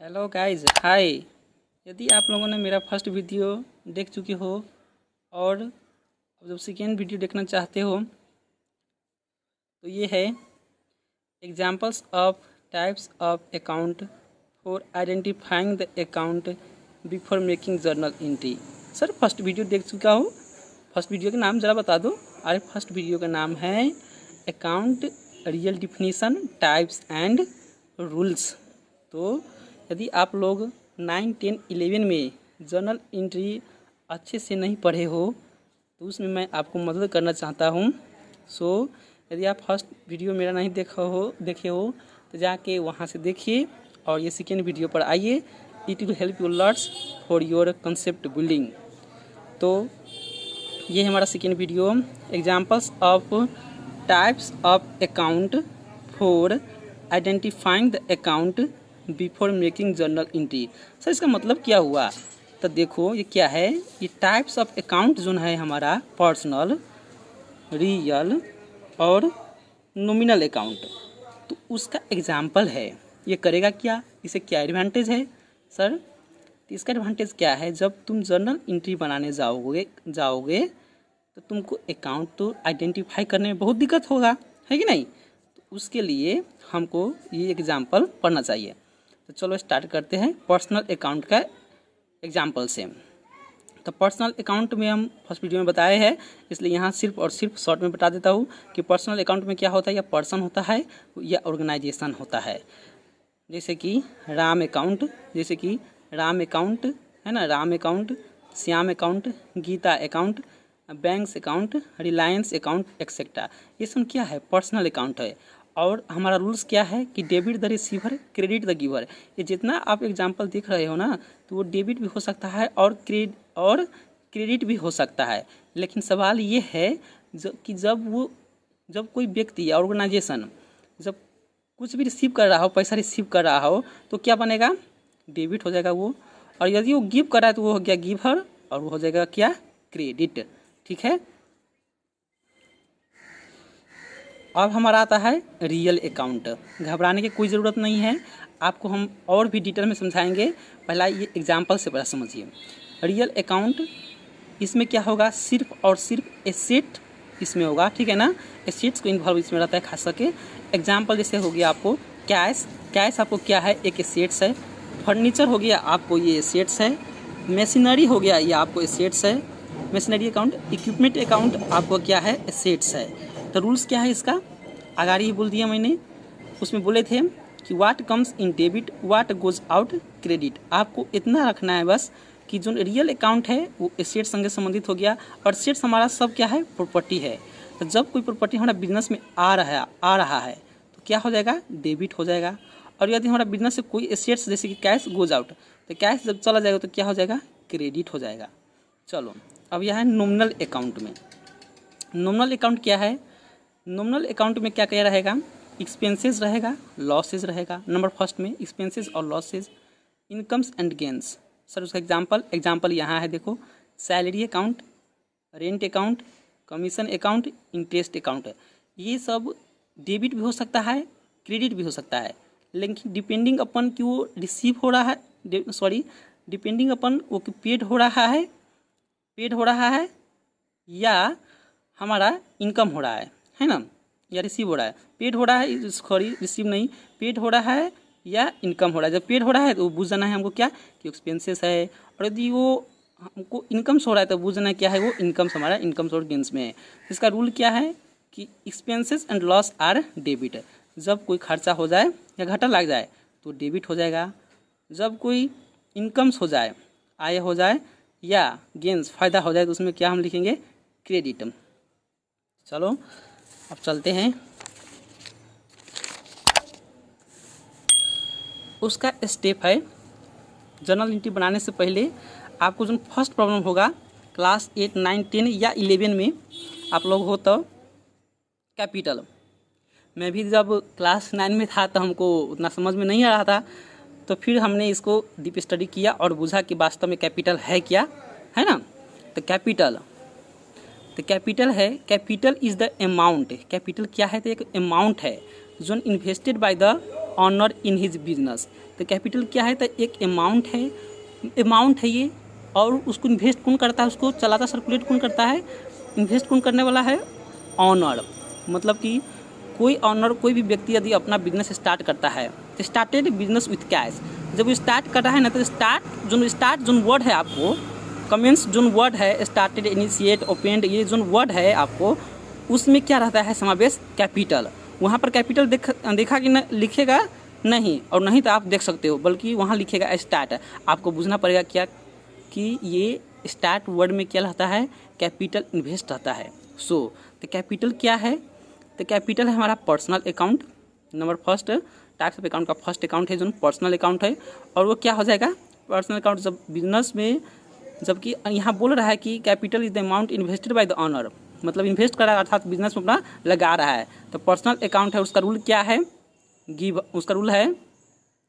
Hello guys, हाय। यदि आप लोगों ने मेरा फर्स्ट वीडियो देख चुके हो और अब जब सेकेंड वीडियो देखना चाहते हो तो ये है examples of types of account for identifying the account before making journal entry. Sir first video देख चुका हो, फर्स्ट वीडियो का नाम ज़रा बता दो। अरे फर्स्ट वीडियो का नाम है account real definition types and rules. तो यदि आप लोग 9, 10, 11 में जर्नल एंट्री अच्छे से नहीं पढ़े हो तो उसमें मैं आपको मदद करना चाहता हूँ। यदि आप फर्स्ट वीडियो मेरा नहीं देखे हो तो जाके वहाँ से देखिए और ये सेकेंड वीडियो पर आइए। It will help you lots for your concept building. तो ये है हमारा second video, examples of types of account for identifying the account before making journal entry. Sir इसका मतलब क्या हुआ? तो देखो ये क्या है, ये टाइप्स ऑफ अकाउंट जो है हमारा पर्सनल, रियल और नॉमिनल अकाउंट, तो उसका एग्जाम्पल है। ये करेगा क्या, इसे क्या एडवांटेज है सर? तो इसका एडवांटेज क्या है, जब तुम जर्नल एंट्री बनाने जाओगे तो तुमको अकाउंट तो आइडेंटिफाई करने में बहुत दिक्कत होगा, है कि नहीं? तो उसके लिए हमको ये एग्जाम्पल पढ़ना चाहिए। तो चलो स्टार्ट करते हैं पर्सनल अकाउंट का एग्जाम्पल से। तो पर्सनल अकाउंट में हम फर्स्ट वीडियो में बताए हैं, इसलिए यहाँ सिर्फ और सिर्फ शॉर्ट में बता देता हूँ कि पर्सनल अकाउंट में क्या होता है, या पर्सन होता है या ऑर्गेनाइजेशन होता है। जैसे कि राम अकाउंट है ना, Ram account, Shyam account, Gita account, banks account, Reliance account etcetera. ये सब क्या है, पर्सनल अकाउंट है। और हमारा रूल्स क्या है कि debit the receiver, credit the giver. ये जितना आप एग्जांपल देख रहे हो ना, तो वो डेबिट भी हो सकता है और क्रेडिट भी हो सकता है। लेकिन सवाल ये है कि जब कोई व्यक्ति या ऑर्गेनाइजेशन जब कुछ भी रिसीव कर रहा हो, पैसा रिसीव कर रहा हो, तो क्या बनेगा, डेबिट हो जाएगा वो। और यदि वो गिव कर रहा है तो वो हो गया गिवर और वो हो जाएगा क्या, क्रेडिट। ठीक है। अब हमारा आता है रियल अकाउंट। घबराने की कोई ज़रूरत नहीं है, आपको हम और भी डिटेल में समझाएंगे। पहला ये एग्जांपल से पहला समझिए। रियल अकाउंट, इसमें क्या होगा, सिर्फ और सिर्फ एसेट इसमें होगा, ठीक है ना। एसेट्स को इन्वॉल्व इसमें रहता है खास करके। एग्जांपल जैसे हो गया आपको कैश आपको क्या है, एक एसेट्स है। फर्नीचर हो गया आपको, ये एसेट्स है। मशीनरी हो गया, ये आपको एसेट्स है, मशीनरी अकाउंट। इक्विपमेंट अकाउंट आपको क्या है, एसेट्स है। तो रूल्स क्या है इसका, अगर ही बोल दिया मैंने। उसमें बोले थे कि what comes in debit, what goes out credit. आपको इतना रखना है बस कि जो रियल अकाउंट है वो एसेट संगे संबंधित हो गया, और एसेट्स हमारा सब क्या है, प्रॉपर्टी है। तो जब कोई प्रॉपर्टी हमारा बिजनेस में आ रहा है तो क्या हो जाएगा, डेबिट हो जाएगा। और यदि हमारा बिजनेस से कोई एसेट्स जैसे कि कैश गोज आउट, तो कैश जब चला जाएगा तो क्या हो जाएगा, क्रेडिट हो जाएगा। चलो अब यह है नॉमिनल अकाउंट में। नॉमिनल अकाउंट क्या है, नॉमिनल अकाउंट में क्या रहेगा, एक्सपेंसेस रहेगा, लॉसेज रहेगा। नंबर फर्स्ट में एक्सपेंसेस और losses, incomes and gains. Sir उसका एग्जांपल यहाँ है, देखो, salary account, rent account, commission account, interest account. ये सब डेबिट भी हो सकता है, क्रेडिट भी हो सकता है, लेकिन डिपेंडिंग अपन कि वो रिसीव हो रहा है, डिपेंडिंग अपन वो पेड हो रहा है या हमारा इनकम हो रहा है ना, या रिसीव हो रहा है। पेड हो रहा है, रिसीव नहीं, पेड हो रहा है या इनकम हो रहा है। जब पेड हो रहा है तो बुझ जाना है हमको क्या, कि एक्सपेंसेस है। और यदि वो हमको इनकम्स हो रहा है तो बुझ जाना क्या है, वो इनकम्स हमारा इनकम्स और गेंस में है। इसका रूल क्या है कि expenses and loss are debit. जब कोई खर्चा हो जाए या घाटा लग जाए तो डेबिट हो जाएगा। जब कोई इनकम्स हो जाए, आय हो जाए, या गेंस फायदा हो जाए, तो उसमें क्या हम लिखेंगे, क्रेडिट। चलो अब चलते हैं, उसका स्टेप है। जर्नल एंट्री बनाने से पहले आपको जो फर्स्ट प्रॉब्लम होगा, क्लास 8, 9, 10 या 11 में आप लोग हो तो कैपिटल। मैं भी जब क्लास 9 में था तो हमको उतना समझ में नहीं आ रहा था, तो फिर हमने इसको डीप स्टडी किया और बुझा कि वास्तव में कैपिटल है क्या, है ना। तो कैपिटल है, capital is the amount. Capital क्या है, तो एक अमाउंट है जो invested by the owner in his business. तो कैपिटल क्या है, तो एक अमाउंट है ये, और उसको इन्वेस्ट कौन करता है, उसको चलाता सर्कुलेट कौन करता है, इन्वेस्ट कौन करने वाला है, ऑनर। मतलब कि कोई ऑनर, कोई भी व्यक्ति यदि अपना बिजनेस स्टार्ट करता है, तो स्टार्टेड बिजनेस विथ कैश, जब वो स्टार्ट कर रहा है ना, तो स्टार्ट जो वर्ड है आपको, कमेंस जो वर्ड है, स्टार्टेड, इनिशिएट, ओपेंड, ये जो वर्ड है आपको, उसमें क्या रहता है, समावेश कैपिटल। वहाँ पर कैपिटल देखा कि न लिखेगा नहीं, और नहीं तो आप देख सकते हो, बल्कि वहाँ लिखेगा स्टार्ट। आपको बुझना पड़ेगा क्या कि ये स्टार्ट वर्ड में क्या रहता है, कैपिटल इन्वेस्ट रहता है। तो कैपिटल क्या है, तो कैपिटल है हमारा personal account. Number first types of account का फर्स्ट अकाउंट है जो पर्सनल अकाउंट है। और वो क्या हो जाएगा, पर्सनल अकाउंट जब बिजनेस में, जबकि यहाँ बोल रहा है कि capital is the amount invested by the owner, मतलब इन्वेस्ट कर रहा है अर्थात बिजनेस में अपना लगा रहा है। तो पर्सनल अकाउंट है, उसका रूल क्या है, उसका रूल है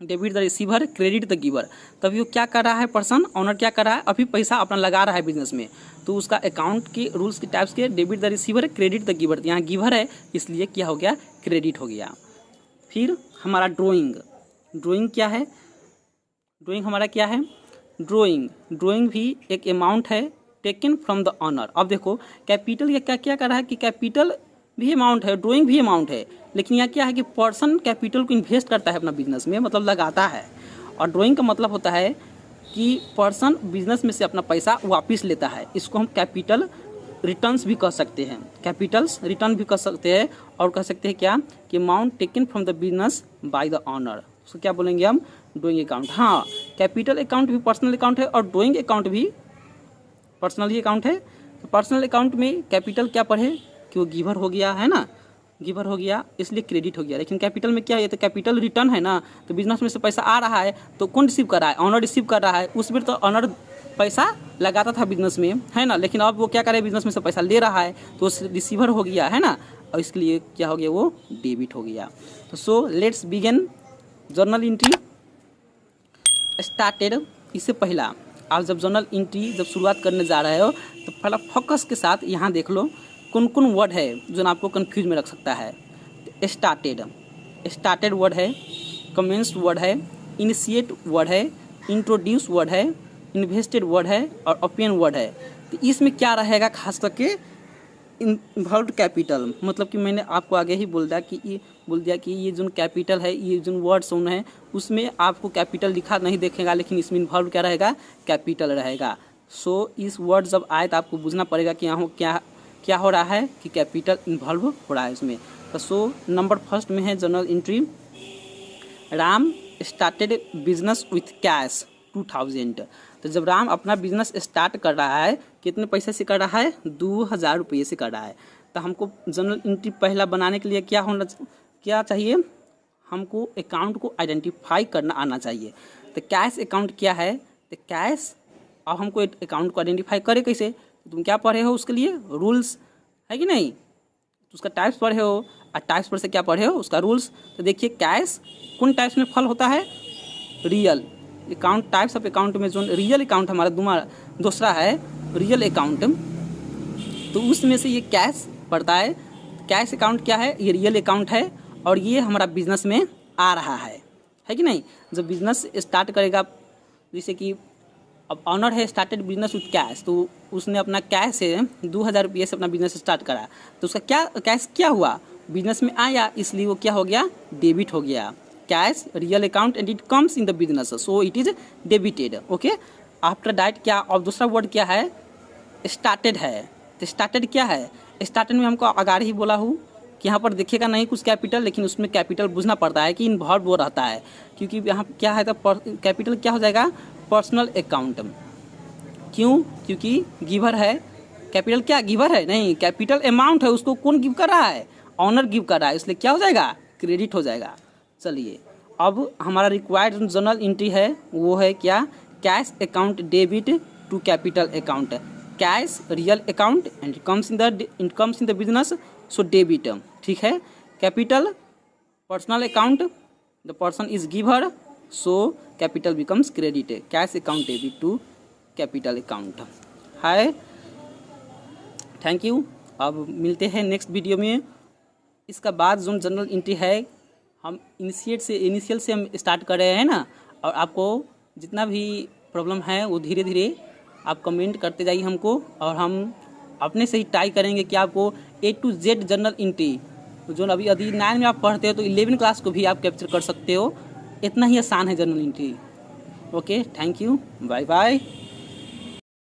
debit the receiver, credit the giver. तभी वो क्या कर रहा है, पर्सन ऑनर क्या कर रहा है, अभी पैसा अपना लगा रहा है बिजनेस में, तो उसका अकाउंट के रूल्स के टाइप्स के debit the receiver, credit the giver. यहाँ गिवर है इसलिए क्या हो गया, क्रेडिट हो गया। फिर हमारा ड्राइंग क्या है, ड्राइंग हमारा क्या है, ड्राइंग भी एक अमाउंट है टेकन फ्रॉम द ऑनर। अब देखो कैपिटल ये क्या कर रहा है कि कैपिटल भी अमाउंट है, ड्राइंग भी अमाउंट है, लेकिन यहाँ क्या है कि पर्सन कैपिटल को इन्वेस्ट करता है अपना बिजनेस में, मतलब लगाता है। और ड्राइंग का मतलब होता है कि पर्सन बिजनेस में से अपना पैसा वापस लेता है। इसको हम कैपिटल रिटर्न्स भी कह सकते हैं, कैपिटल्स रिटर्न भी कह सकते हैं, और कह सकते हैं क्या कि amount taken from the business by the owner. उसको क्या बोलेंगे हम, ड्राइंग अकाउंट। हाँ, कैपिटल अकाउंट भी पर्सनल अकाउंट है और ड्राइंग अकाउंट भी पर्सनल ही अकाउंट है। तो पर्सनल अकाउंट में कैपिटल क्या पढ़े कि वो गिवर हो गया है ना, गिवर हो गया इसलिए क्रेडिट हो गया। लेकिन कैपिटल में क्या है, तो कैपिटल रिटर्न है ना, तो बिजनेस में से पैसा आ रहा है तो कौन रिसीव कर रहा है, ऑनर रिसीव कर रहा है। उस बार तो ऑनर पैसा लगाता था बिजनेस में, है ना, लेकिन अब वो क्या करे, बिजनेस में से पैसा ले रहा है तो रिसीवर हो गया है ना, और इसके लिए क्या हो गया, वो डेबिट हो गया। तो so let's begin journal entry started. इससे पहला आप जब जर्नल एंट्री जब शुरुआत करने जा रहे हो तो पहला फोकस के साथ यहाँ देख लो कौन कौन वर्ड है जो आपको कंफ्यूज में रख सकता है। स्टार्टेड वर्ड है, कमेंस्ड वर्ड है, इनिशिएट वर्ड है, इंट्रोड्यूस वर्ड है, इन्वेस्टेड वर्ड है और ओपन वर्ड है। तो इसमें क्या रहेगा, खास करके इन्वॉल्व कैपिटल, मतलब कि मैंने आपको आगे ही बोल दिया कि ये जो कैपिटल है, ये जो वर्ड्स है उसमें आपको कैपिटल लिखा नहीं देखेगा, लेकिन इसमें इन्वॉल्व क्या रहेगा, कैपिटल रहेगा। सो इस वर्ड जब आए तो आपको बुझना पड़ेगा कि यहाँ क्या हो रहा है कि कैपिटल इन्वॉल्व हो रहा है इसमें। तो सो नंबर फर्स्ट में है journal entry, Ram started business with cash 2000। तो जब राम अपना बिजनेस स्टार्ट कर रहा है, कितने पैसे से कर रहा है, 2000 रुपये से कर रहा है। तो हमको जर्नल एंट्री पहला बनाने के लिए क्या चाहिए, हमको अकाउंट को आइडेंटिफाई करना आना चाहिए। तो कैश अकाउंट क्या है, तो कैश, अब हमको अकाउंट को आइडेंटिफाई करे कैसे, तुम क्या पढ़े हो उसके लिए रूल्स, है कि नहीं, तो उसका टाइप्स पढ़े हो, और टाइप्स पर से क्या पढ़े हो, उसका रूल्स। तो देखिए कैश कौन टाइप्स में फॉल होता है, real account, types of account में जो रियल अकाउंट हमारा दूसरा है रियल अकाउंट, तो उसमें से ये कैश पड़ता है। कैश अकाउंट क्या है, ये रियल अकाउंट है और ये हमारा बिजनेस में आ रहा है कि नहीं। जब बिजनेस स्टार्ट करेगा, जैसे कि अब ऑनर है स्टार्टेड बिजनेस विथ कैश, तो उसने अपना कैश से 2000 रुपये से अपना बिजनेस स्टार्ट करा, तो उसका क्या कैश क्या हुआ, बिजनेस में आया, इसलिए वो क्या हो गया, डेबिट हो गया। Cash real account and it comes in the business, so it is debited. Okay, after that क्या, अब दूसरा वर्ड क्या है, स्टार्टेड है। तो स्टार्टेड क्या है, स्टार्टेड में हमको अगाड़ी ही बोला हूँ कि यहाँ पर देखिएगा नहीं कुछ कैपिटल, लेकिन उसमें कैपिटल बुझना पड़ता है कि इन्वॉल्व वो रहता है, क्योंकि यहाँ क्या है, तो कैपिटल क्या हो जाएगा, पर्सनल अकाउंट। क्यों, क्योंकि गिवर है, कैपिटल क्या गिवर है, नहीं, कैपिटल अमाउंट है, उसको कौन गिव कर रहा है, ऑनर गिव कर रहा है, इसलिए क्या हो जाएगा, क्रेडिट हो जाएगा। चलिए अब हमारा रिक्वायर्ड जर्नल एंट्री है वो है क्या, cash account debit to capital account. Cash real account and it comes in the business, so debit, ठीक है। Capital personal account, the person is giver, so capital becomes credit. Cash account debit to capital account है। Thank you, अब मिलते हैं next video में। इसका बाद जो जनरल एंट्री है हम इनिशियल से हम स्टार्ट कर रहे हैं ना, और आपको जितना भी प्रॉब्लम है वो धीरे धीरे आप कमेंट करते जाइए हमको, और हम अपने से ही ट्राई करेंगे कि आपको A to Z general entry, जो अभी यदि 9 में आप पढ़ते हो तो 11 क्लास को भी आप कैप्चर कर सकते हो। इतना ही आसान है general entry. Okay, thank you, bye bye.